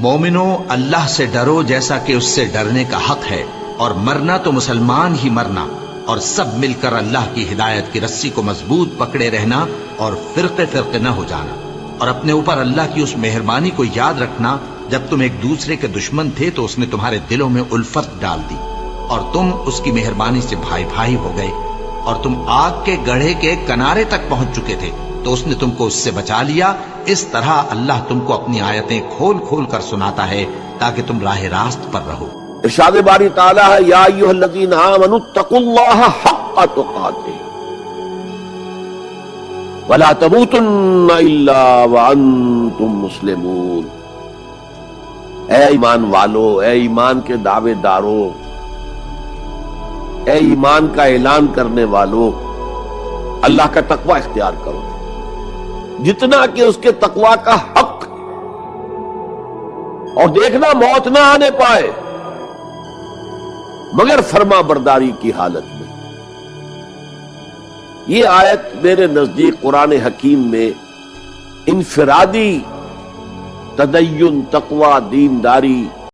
مومنو اللہ سے ڈرو جیسا کہ اس سے ڈرنے کا حق ہے، اور مرنا تو مسلمان ہی مرنا، اور سب مل کر اللہ کی ہدایت کی رسی کو مضبوط پکڑے رہنا اور فرقے فرقے نہ ہو جانا، اور اپنے اوپر اللہ کی اس مہربانی کو یاد رکھنا جب تم ایک دوسرے کے دشمن تھے تو اس نے تمہارے دلوں میں الفت ڈال دی اور تم اس کی مہربانی سے بھائی بھائی ہو گئے، اور تم آگ کے گڑھے کے کنارے تک پہنچ چکے تھے تو اس نے تم کو اس سے بچا لیا۔ اس طرح اللہ تم کو اپنی آیتیں کھول کھول کر سناتا ہے تاکہ تم راہ راست پر رہو۔ ارشاد باری تعالیٰ ہے یا ایھا الذین آمنوا اتقوا اللہ حق تقاتہ ولا تموتن الا وانتم مسلمون۔ اے ایمان والو، اے ایمان کے دعوے دارو، اے ایمان کا اعلان کرنے والو، اللہ کا تقوی اختیار کرو جتنا کہ اس کے تقوی کا حق ہے، اور دیکھنا موت نہ آنے پائے مگر فرما برداری کی حالت میں۔ یہ آیت میرے نزدیک قرآن حکیم میں انفرادی تدین، تقوی، دینداری